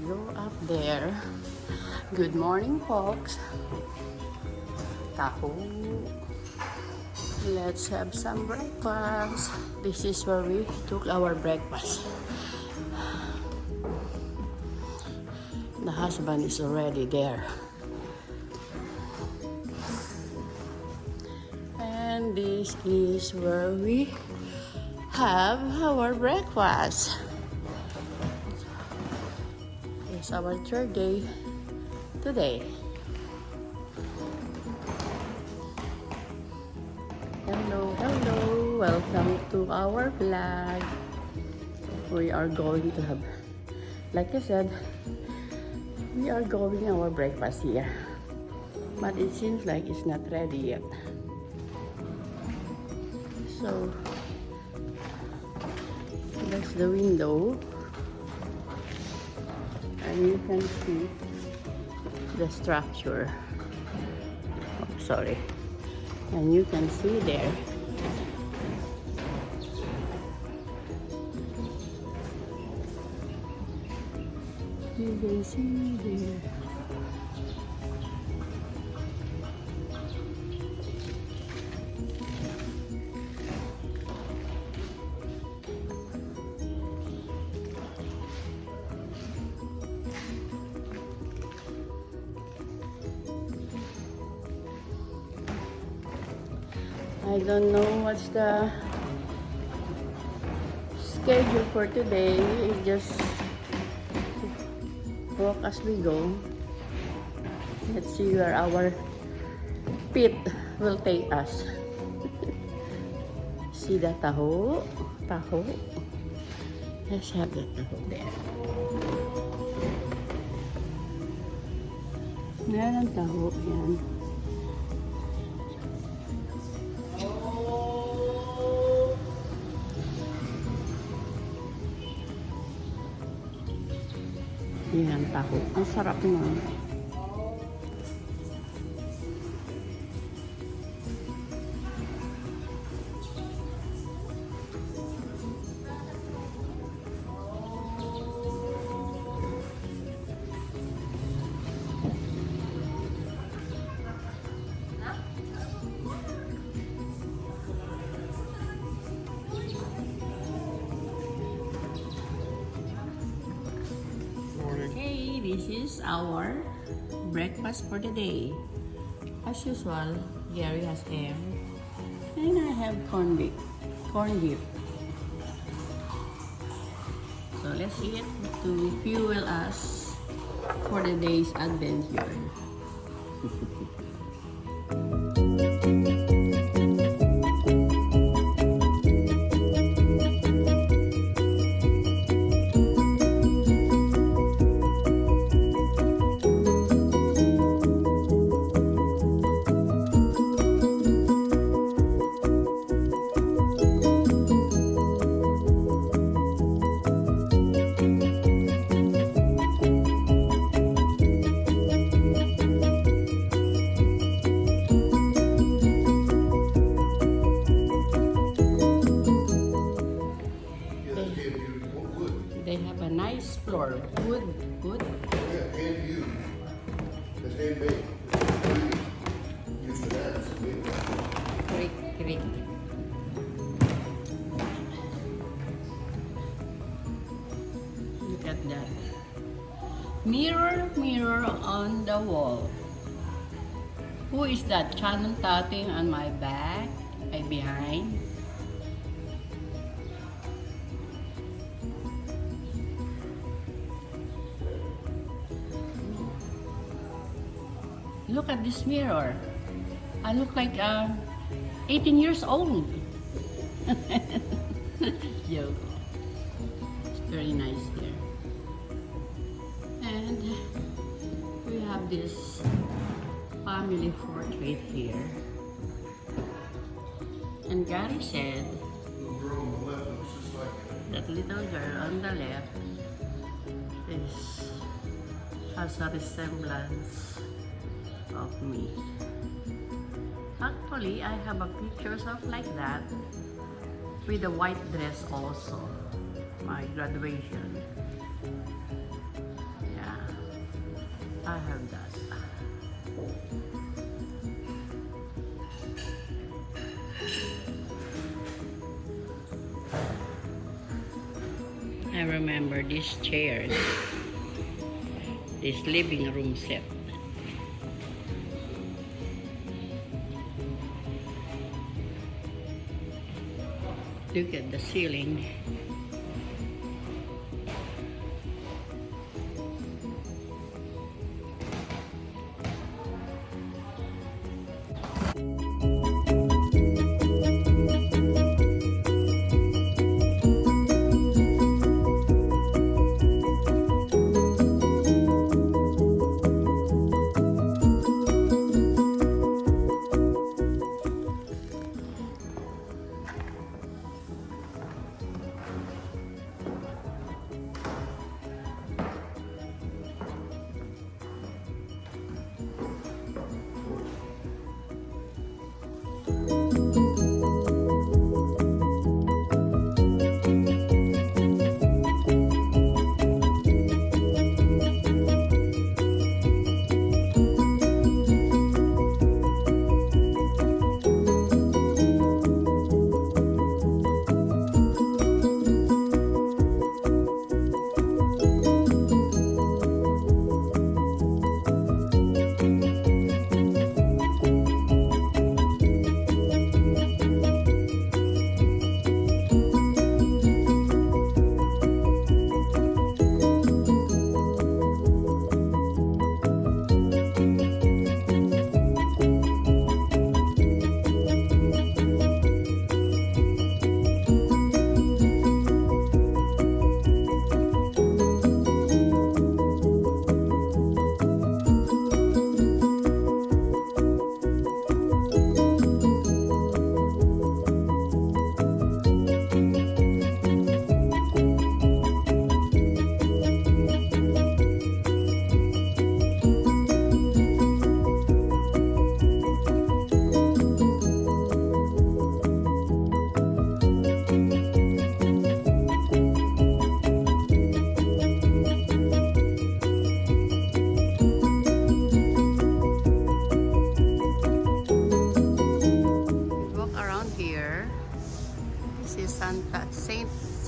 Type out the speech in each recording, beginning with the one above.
go up there. Good morning, folks. Taho. Let's have some breakfast. This is where we took our breakfast. The husband is already there. And this is where we have our breakfast. It's our third day today. Hello, hello. Welcome to our vlog. We are going to have, like I said, we are going our breakfast here. But it seems like it's not ready yet. So, that's the window. And you can see the structure. Oh, sorry. And you can see there. You can see there. I don't know what's the schedule for today. It just walk as we go. Let's see where our feet will take us. See the taho? Taho? Let's have the taho there. Meron taho yan. Yan, taho. Ang sarap naman. This is our breakfast for the day. As usual, Gary has ham and I have corned beef. So let's eat to fuel us for the day's adventure. They have a nice floor. Wood. Yeah, and you. It's handmade. Used to that. It's made. Creak. Look at that. Mirror on the wall. Who is that? Canon tatting on my back? Ay behind? Look at this mirror. I look like 18 years old. Joke. It's very nice here. And we have this family portrait here. And Gary said that little girl on the left has a resemblance of me. Actually, I have a pictures of like that with a white dress also. My graduation. Yeah. remember these chairs, this living room set. Look at the ceiling.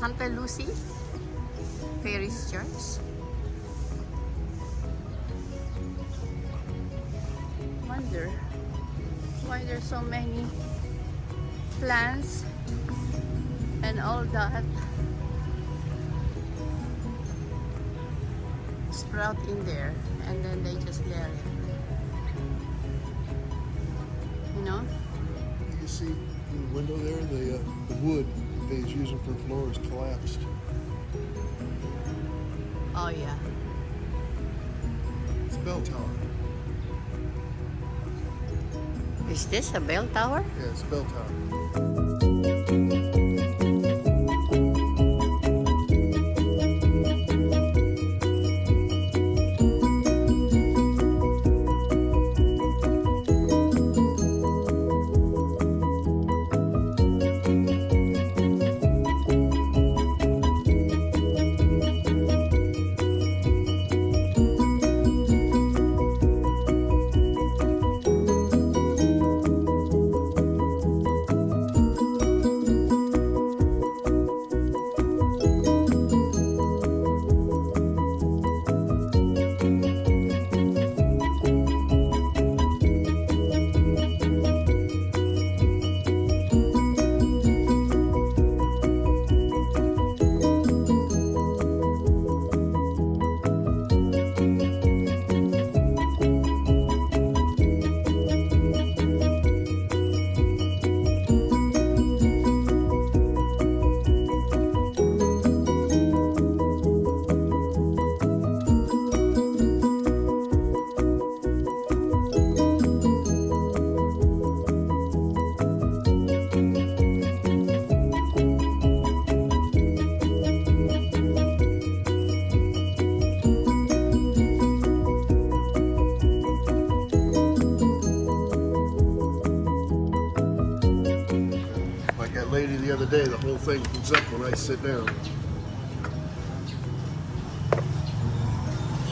Santa Lucy Parish Church. Wonder why there's so many plants and all that sprout in there, and then they just let it, you know. You see in the window there, the wood they was using for floors collapsed. Oh yeah. It's a bell tower. Is this a bell tower? Yeah, it's a bell tower. Lady the other day, the whole thing comes up when I sit down.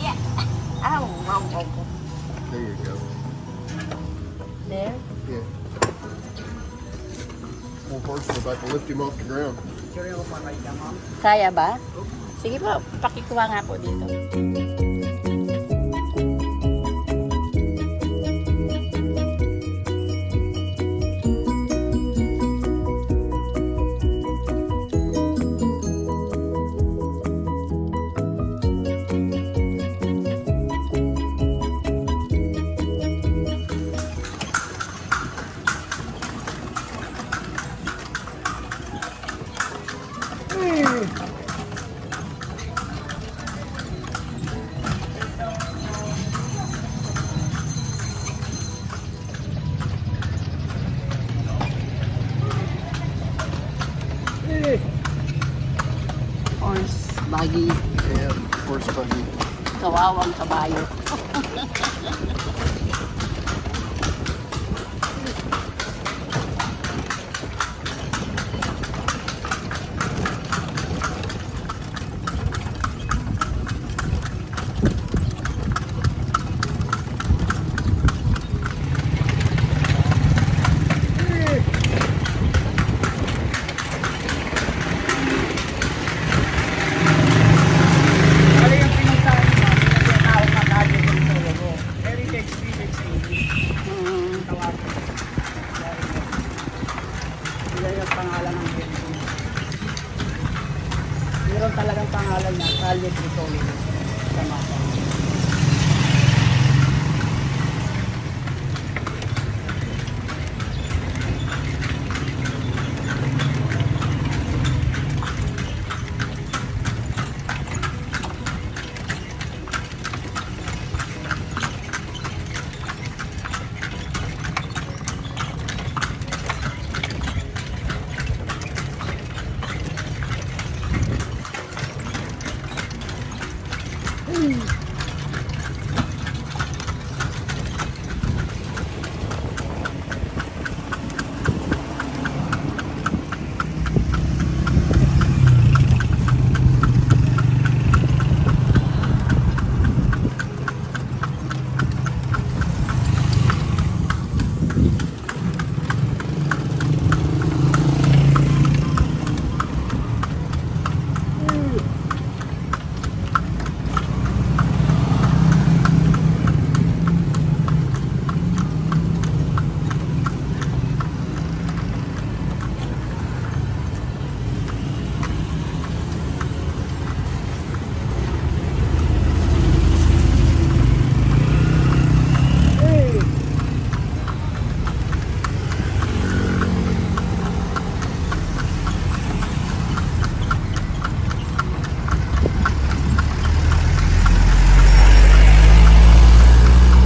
Yeah. Ow. There you go. There? Yeah. One person, if I can lift him off the ground. Kaya ba? Sige po, pakikuha nga po dito. Horse buggy. Yeah, horse buggy. Kawawang kabayo. Ano yung pinuntahan mo? Tinatawag na kalye dito mo. Heritage Village English. Tawag. Sila yung pangalan ng building. Meron talagang pangalan niya, kalye dito. Tama pa.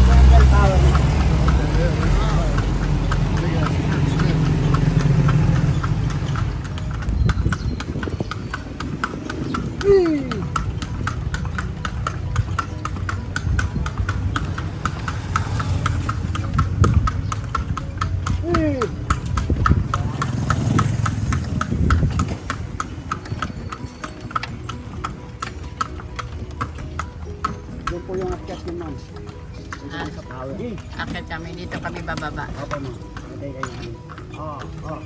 Bantay Tower. Big ass church, Doon po yung akyat ni ma'am. Ah. Sa tower. Akit kami, dito kami bababa. Opo ma'am. Okay kayo. Oo.